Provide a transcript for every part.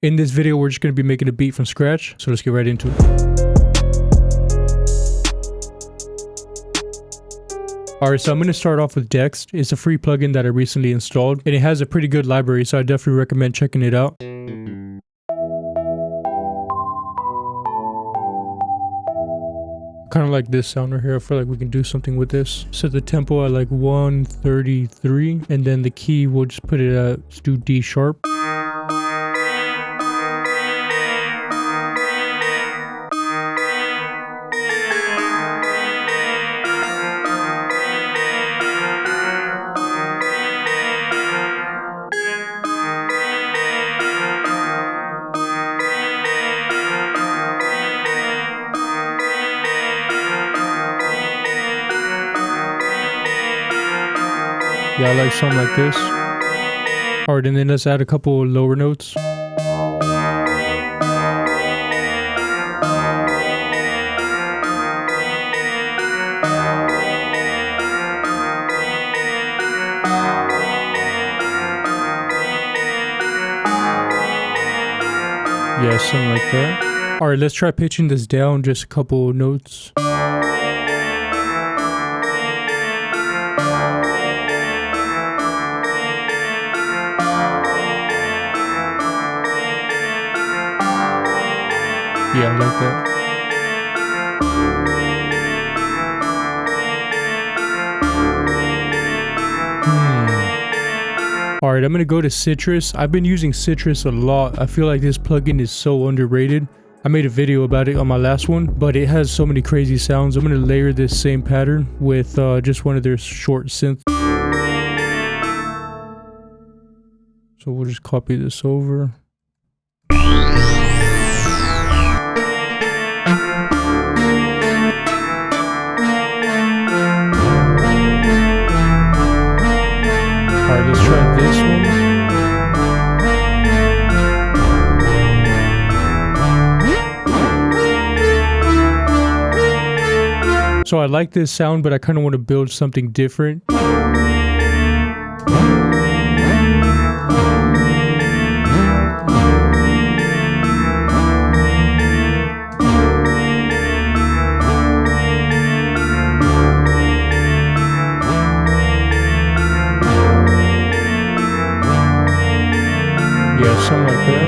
In this video, we're just going to be making a beat from scratch, so let's get right into it. Alright, so I'm going to start off with Dext. It's a free plugin that I recently installed, and it has a pretty good library, so I definitely recommend checking it out. Kind of like this sound right here. I feel like we can do something with this. Set the tempo at like 133, and then the key, we'll just put it at, let's do D sharp. Yeah, I like something like this. Alright, and then let's add a couple lower notes. Yeah, something like that. Alright, let's try pitching this down just a couple notes. Yeah, I like that. Alright, I'm gonna go to Citrus. I've been using Citrus a lot. I feel like this plugin is so underrated. I made a video about it on my last one, but it has so many crazy sounds. I'm gonna layer this same pattern with just one of their short synths. So we'll just copy this over. Alright, let's try this one. So I like this sound, but I kind of want to build something different. Something like that.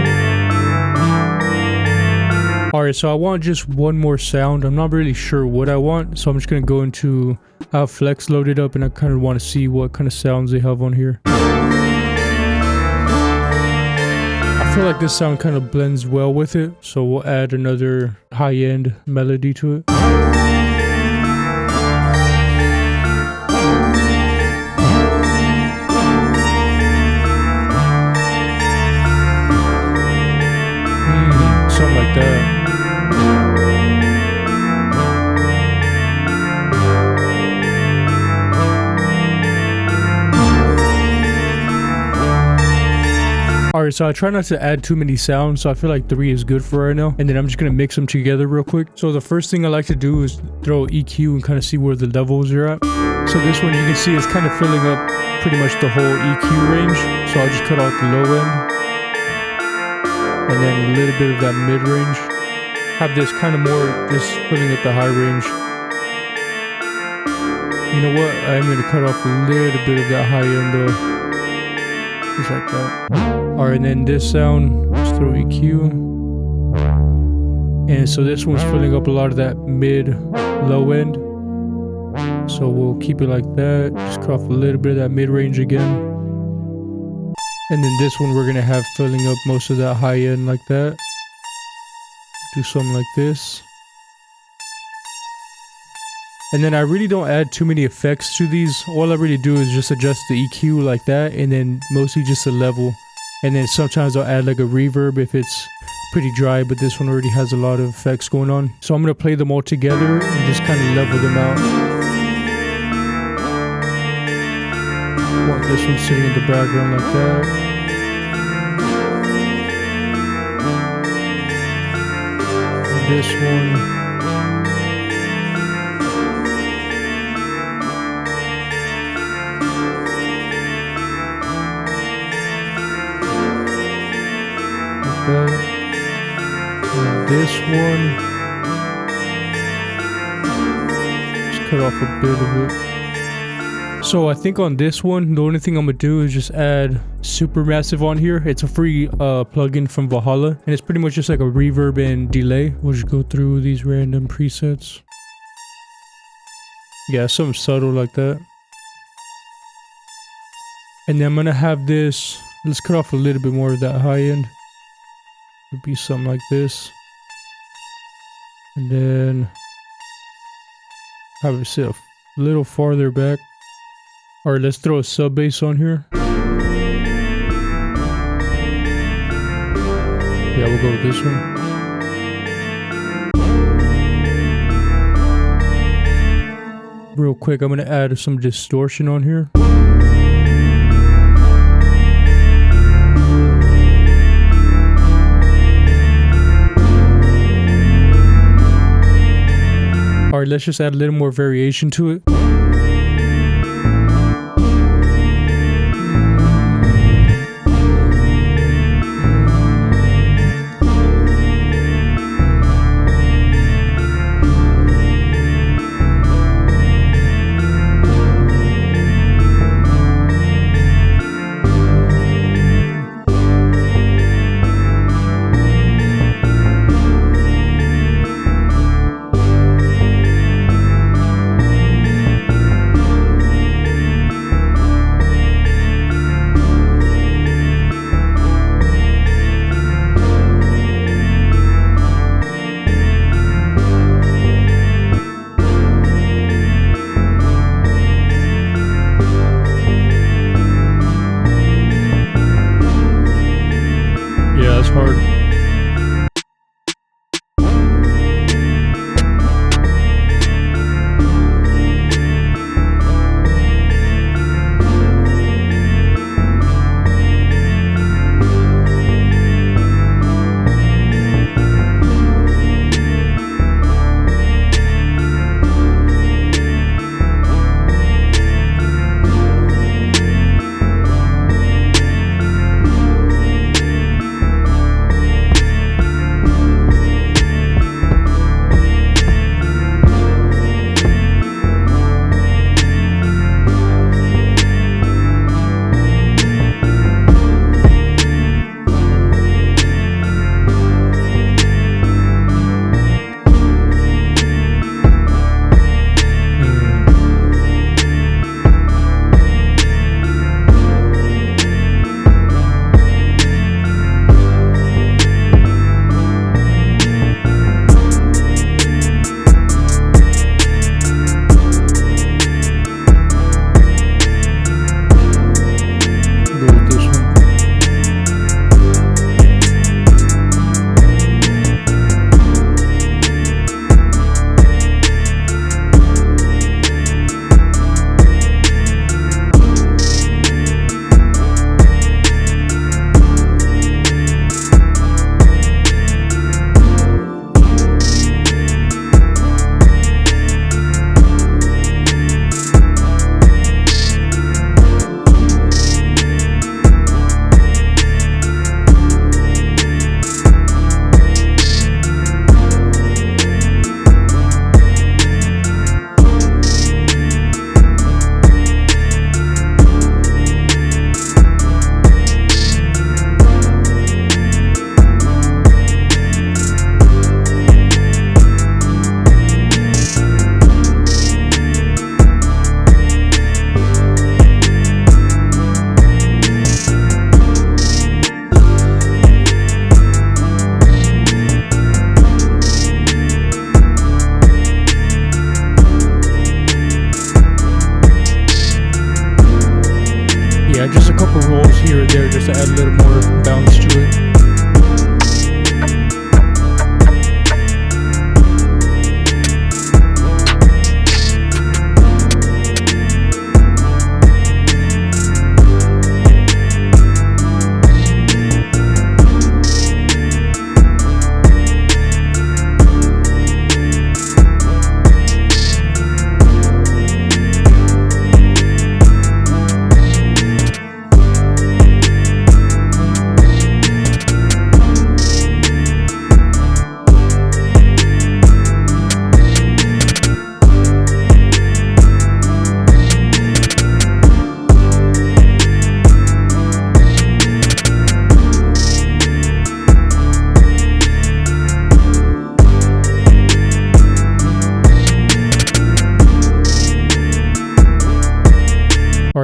Alright, so I want just one more sound. I'm not really sure what I want, so I'm just gonna go into, I have Flex loaded up, and I kind of want to see what kind of sounds they have on here. I feel like this sound kind of blends well with it, so we'll add another high-end melody to it. Something like that. Alright, so I try not to add too many sounds, so I feel like 3 is good for right now. And then I'm just gonna mix them together real quick. So the first thing I like to do is throw EQ and kind of see where the levels are at. So this one you can see is kind of filling up pretty much the whole EQ range. So I'll just cut out the low end. And then a little bit of that mid-range. Have this kind of more, just filling up the high range. You know what? I'm going to cut off a little bit of that high end though. Just like that. Alright, and then this sound, let's throw EQ. And so this one's filling up a lot of that mid-low end. So we'll keep it like that. Just cut off a little bit of that mid-range again. And then this one we're going to have filling up most of that high end like that. Do something like this. And then I really don't add too many effects to these. All I really do is just adjust the EQ like that, and then mostly just a level. And then sometimes I'll add like a reverb if it's pretty dry, but this one already has a lot of effects going on. So I'm going to play them all together and just kind of level them out. Want this one sitting in the background like that. And this one. Like out. And this one, just cut off a bit of it. So I think on this one, the only thing I'm gonna do is just add Supermassive on here. It's a free plugin from Valhalla, and it's pretty much just like a reverb and delay. We'll just go through these random presets. Yeah, something subtle like that. And then I'm gonna have this, let's cut off a little bit more of that high end. It'd be something like this. And then have it sit a little farther back. Alright, let's throw a sub bass on here. Yeah, we'll go with this one. Real quick, I'm gonna add some distortion on here. Alright, let's just add a little more variation to it.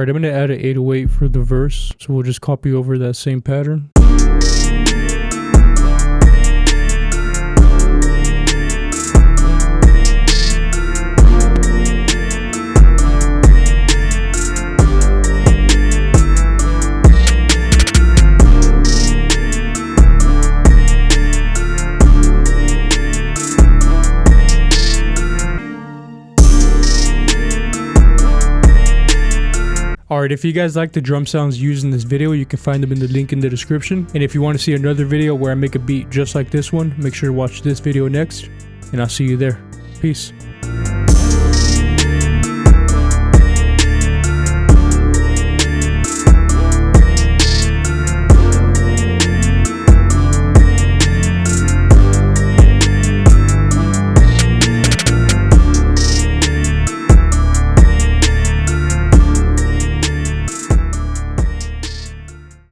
Alright, I'm gonna add an 808 for the verse, so we'll just copy over that same pattern. Alright, if you guys like the drum sounds used in this video, you can find them in the link in the description. And if you want to see another video where I make a beat just like this one, make sure to watch this video next, and I'll see you there. Peace.